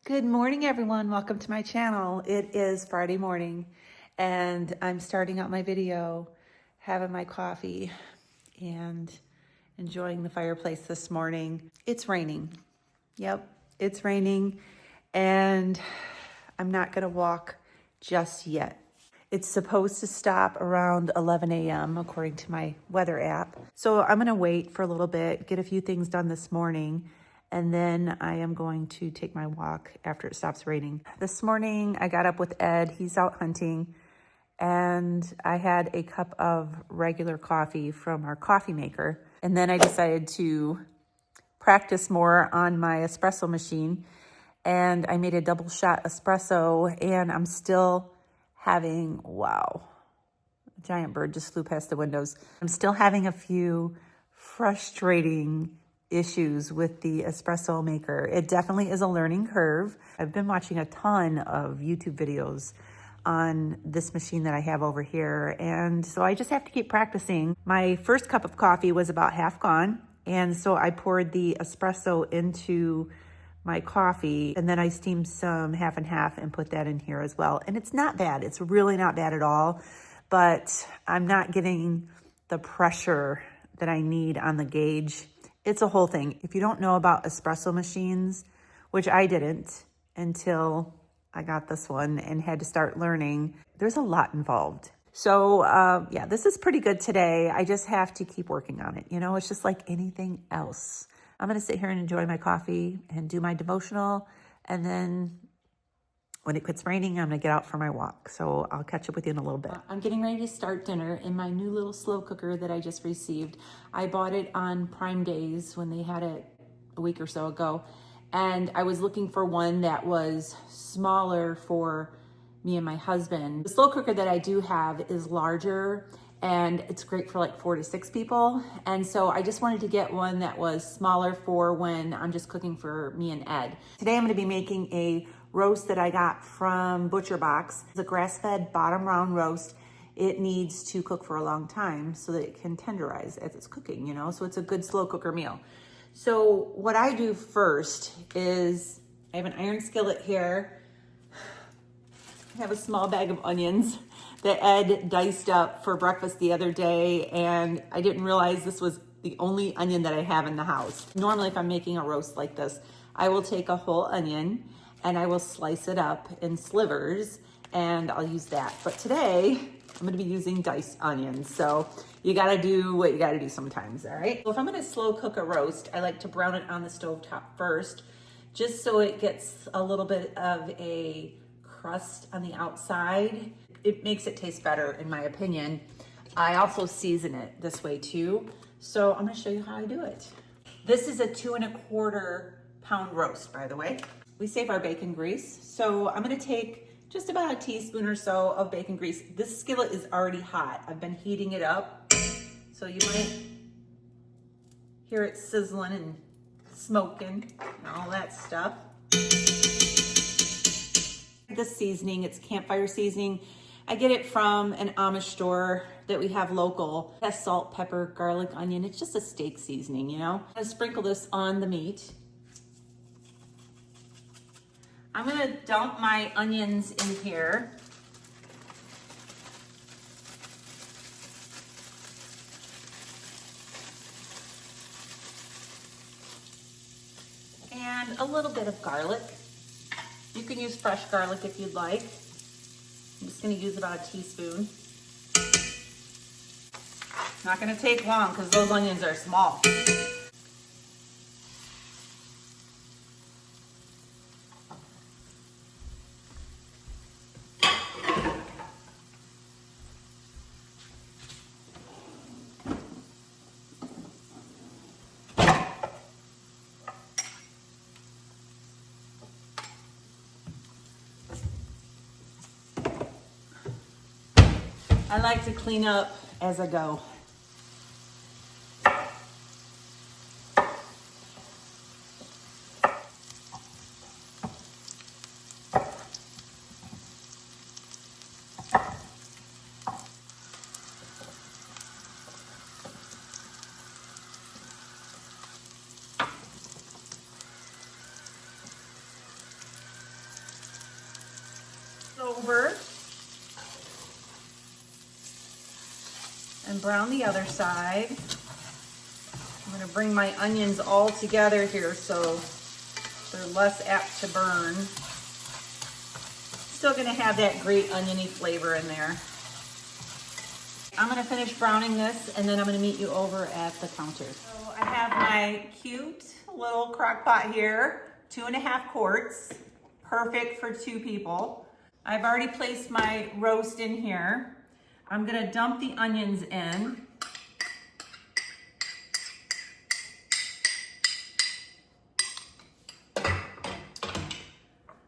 Good morning, everyone. Welcome to my channel. It is Friday morning and I'm starting out my video having my coffee and enjoying the fireplace this morning. It's raining. Yep, it's raining and I'm not gonna walk just yet. It's supposed to stop around 11 a.m. according to my weather app. So I'm gonna wait for a little bit, get a few things done this morning, and then I am going to take my walk after it stops raining. This morning I got up with Ed, he's out hunting, and I had a cup of regular coffee from our coffee maker. And then I decided to practice more on my espresso machine, and I made a double shot espresso, and I'm still having, wow, a giant bird just flew past the windows. I'm still having a few frustrating issues with the espresso maker. It definitely is a learning curve. I've been watching a ton of YouTube videos on this machine that I have over here, and so I just have to keep practicing. My first cup of coffee was about half gone, and so I poured the espresso into my coffee, and then I steamed some half and half and put that in here as well. And it's not bad. It's really not bad at all, but I'm not getting the pressure that I need on the gauge. It's a whole thing. If you don't know about espresso machines, which I didn't until I got this one and had to start learning, there's a lot involved. So yeah, this is pretty good today. I just have to keep working on it. You know, it's just like anything else. I'm gonna sit here and enjoy my coffee and do my devotional. And then when it quits raining, I'm gonna get out for my walk. So I'll catch up with you in a little bit. I'm getting ready to start dinner in my new little slow cooker that I just received. I bought it on Prime Days when they had it a week or so ago. And I was looking for one that was smaller for me and my husband. The slow cooker that I do have is larger, and it's great for like 4 to 6 people. And so I just wanted to get one that was smaller for when I'm just cooking for me and Ed. Today I'm gonna be making a roast that I got from Butcher Box. It's a grass-fed bottom round roast. It needs to cook for a long time so that it can tenderize as it's cooking, you know? So it's a good slow cooker meal. So what I do first is I have an iron skillet here. I have a small bag of onions that Ed diced up for breakfast the other day, and I didn't realize this was the only onion that I have in the house. Normally, if I'm making a roast like this, I will take a whole onion and I will slice it up in slivers, and I'll use that. But today, I'm gonna be using diced onions. So you gotta do what you gotta do sometimes, all right? So if I'm gonna slow cook a roast, I like to brown it on the stove top first, just so it gets a little bit of a crust on the outside. It makes it taste better, in my opinion. I also season it this way too. So I'm gonna show you how I do it. This is a 2 1/4 pound roast, by the way. We save our bacon grease. So I'm gonna take just about a teaspoon or so of bacon grease. This skillet is already hot. I've been heating it up. So you might hear it sizzling and smoking and all that stuff. This seasoning, it's campfire seasoning. I get it from an Amish store that we have local. It has salt, pepper, garlic, onion. It's just a steak seasoning, you know? I'm gonna sprinkle this on the meat. I'm gonna dump my onions in here. And a little bit of garlic. You can use fresh garlic if you'd like. I'm just gonna use about a teaspoon. Not gonna take long because those onions are small. I like to clean up as I go. over and brown the other side. I'm going to bring my onions all together here so they're less apt to burn. Still going to have that great oniony flavor in there. I'm going to finish browning this and then I'm going to meet you over at the counter. So I have my cute little crock pot here, 2.5 quarts, perfect for 2 people. I've already placed my roast in here. I'm going to dump the onions in.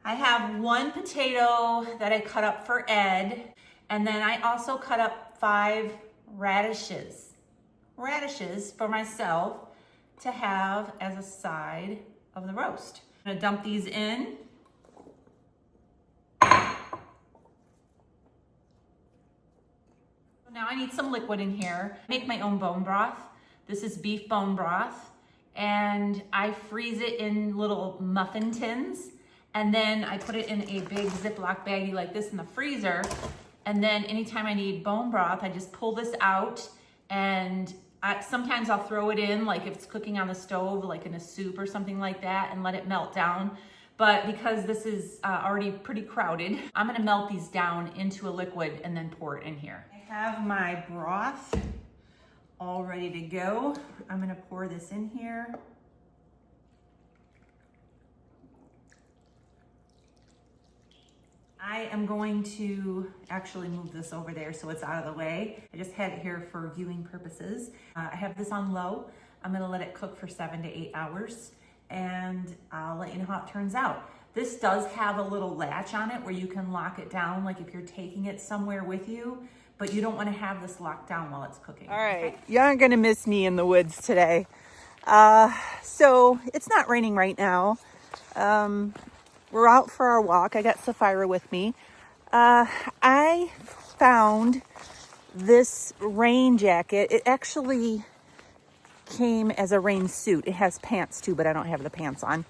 I have 1 potato that I cut up for Ed, and then I also cut up 5 radishes for myself to have as a side of the roast. I'm gonna dump these in. Now I need some liquid in here. Make my own bone broth. This is beef bone broth, and I freeze it in little muffin tins. And then I put it in a big Ziploc baggie like this in the freezer. And then anytime I need bone broth, I just pull this out, and sometimes I'll throw it in, like if it's cooking on the stove, like in a soup or something like that, and let it melt down. But because this is already pretty crowded, I'm gonna melt these down into a liquid and then pour it in here. I have my broth all ready to go. I'm gonna pour this in here. I am going to actually move this over there so it's out of the way. I just had it here for viewing purposes. I have this on low. I'm gonna let it cook for 7 to 8 hours, and I'll let you know how it turns out. This does have a little latch on it where you can lock it down, like if you're taking it somewhere with you, but you don't wanna have this locked down while it's cooking. All right, you aren't gonna miss me in the woods today. So it's not raining right now. We're out for our walk. I got Sapphira with me. I found this rain jacket. It actually came as a rain suit. It has pants too, but I don't have the pants on.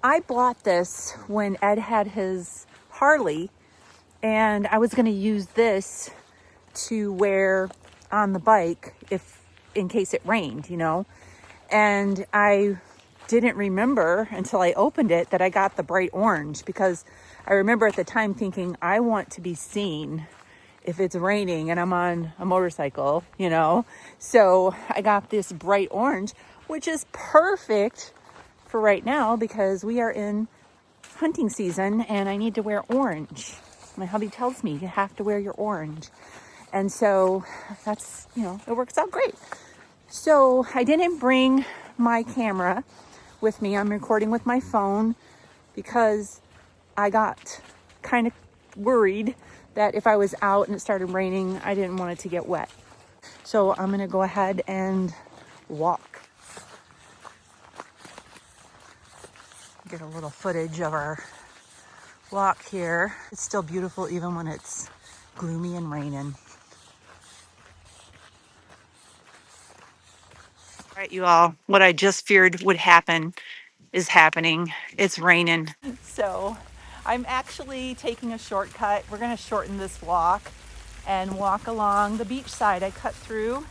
I bought this when Ed had his Harley, and I was going to use this to wear on the bike in case it rained, you know. And I didn't remember until I opened it that I got the bright orange, because I remember at the time thinking, I want to be seen if it's raining and I'm on a motorcycle, you know. So I got this bright orange, which is perfect for right now because we are in hunting season and I need to wear orange. My hubby tells me you have to wear your orange. And so that's, you know, it works out great. So I didn't bring my camera with me. I'm recording with my phone because I got kind of worried that if I was out and it started raining, I didn't want it to get wet. So I'm gonna go ahead and walk. Get a little footage of our walk here. It's still beautiful even when it's gloomy and raining. All right, you all, what I just feared would happen is happening. It's raining. So I'm actually taking a shortcut. We're gonna shorten this walk and walk along the beach side. I cut through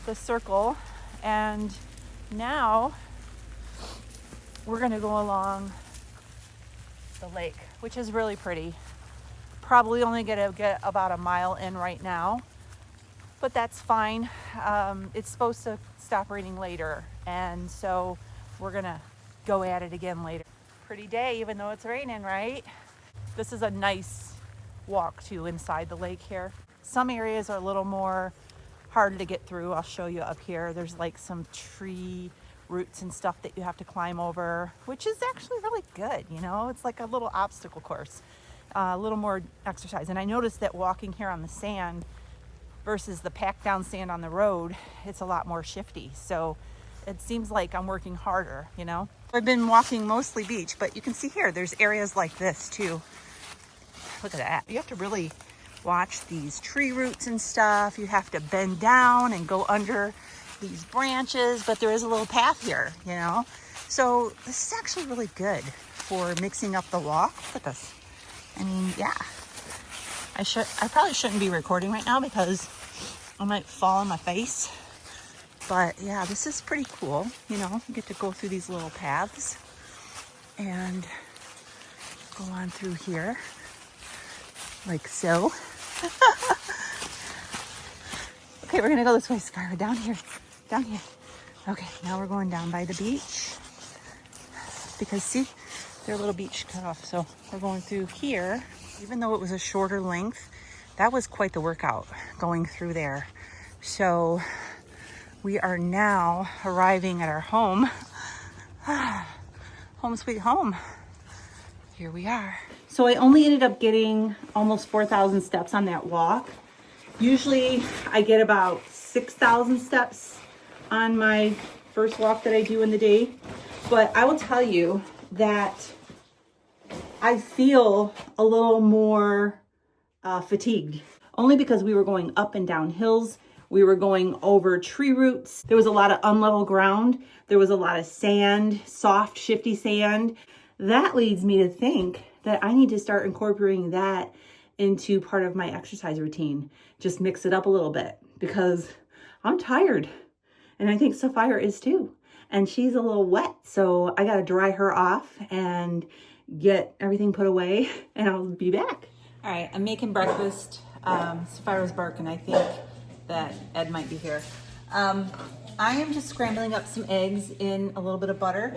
the circle and now we're gonna go along the lake, which is really pretty. Probably only gonna get about a mile in right now, but that's fine. It's supposed to stop raining later, and so we're gonna go at it again later. Pretty day, even though it's raining, right? This is a nice walk too inside the lake here. Some areas are a little more hard to get through. I'll show you up here. There's like some tree roots and stuff that you have to climb over, which is actually really good, you know? It's like a little obstacle course, a little more exercise. And I noticed that walking here on the sand versus the packed down sand on the road, it's a lot more shifty. So it seems like I'm working harder, you know? I've been walking mostly beach, but you can see here, there's areas like this too. Look at that. You have to really watch these tree roots and stuff. You have to bend down and go under these branches, but there is a little path here, you know? So this is actually really good for mixing up the walk. Look at this. I mean, yeah, I probably shouldn't be recording right now because I might fall on my face. But yeah, this is pretty cool. You know, you get to go through these little paths and go on through here like so. Okay, we're gonna go this way, Skyra. Down here. Okay, now we're going down by the beach because see, they're a little beach cut off. So we're going through here. Even though it was a shorter length, that was quite the workout going through there. So we are now arriving at our home. Home sweet home. Here we are. So I only ended up getting almost 4,000 steps on that walk. Usually I get about 6,000 steps on my first walk that I do in the day. But I will tell you that I feel a little more fatigued, only because we were going up and down hills. We were going over tree roots. There was a lot of unlevel ground. There was a lot of sand, soft, shifty sand. That leads me to think that I need to start incorporating that into part of my exercise routine. Just mix it up a little bit because I'm tired. And I think Sapphire is too. And she's a little wet, so I gotta dry her off and get everything put away and I'll be back. All right, I'm making breakfast. Sapphire's barking. I think that Ed might be here. I am just scrambling up some eggs in a little bit of butter.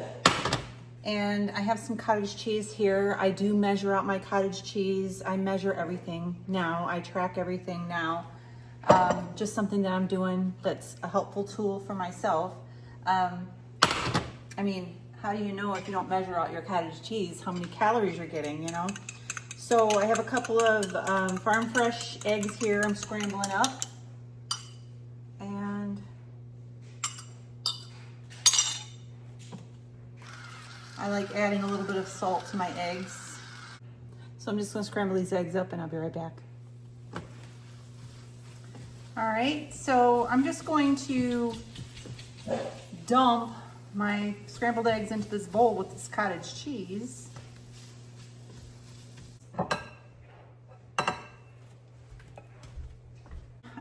And I have some cottage cheese here. I do measure out my cottage cheese. I measure everything now. I track everything now. Just something that I'm doing that's a helpful tool for myself. I mean, how do you know if you don't measure out your cottage cheese how many calories you're getting, you know? So I have a couple of farm fresh eggs here I'm scrambling up. And I like adding a little bit of salt to my eggs. So I'm just gonna scramble these eggs up and I'll be right back. All right, so I'm just going to dump my scrambled eggs into this bowl with this cottage cheese.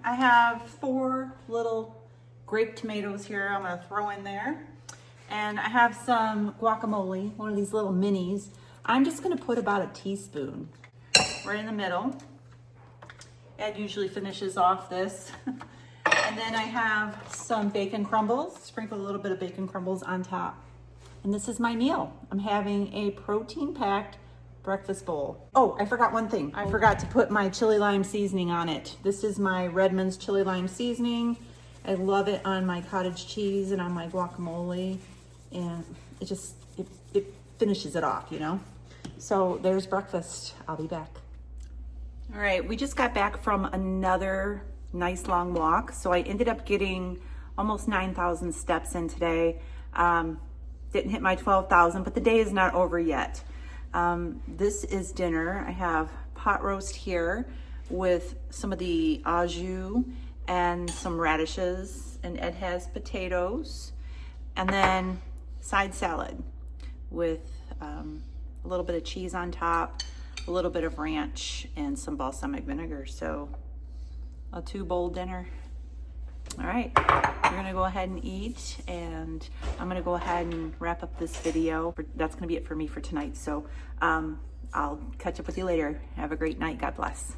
I have 4 little grape tomatoes here I'm gonna throw in there. And I have some guacamole, one of these little minis. I'm just gonna put about a teaspoon right in the middle. Ed usually finishes off this. And then I have some bacon crumbles, sprinkle a little bit of bacon crumbles on top. And this is my meal. I'm having a protein-packed breakfast bowl. Oh, I forgot one thing. I forgot to put my chili lime seasoning on it. This is my Redmond's chili lime seasoning. I love it on my cottage cheese and on my guacamole. And it finishes it off, you know? So there's breakfast. I'll be back. All right, we just got back from another nice long walk. So I ended up getting almost 9,000 steps in today. Didn't hit my 12,000, but the day is not over yet. This is dinner. I have pot roast here with some of the au jus and some radishes, and Ed has potatoes, and then side salad with a little bit of cheese on top, a little bit of ranch, and some balsamic vinegar. So a 2-bowl dinner. All right, we're gonna go ahead and eat, and I'm gonna go ahead and wrap up this video. That's gonna be it for me for tonight. So I'll catch up with you later. Have a great night. God bless.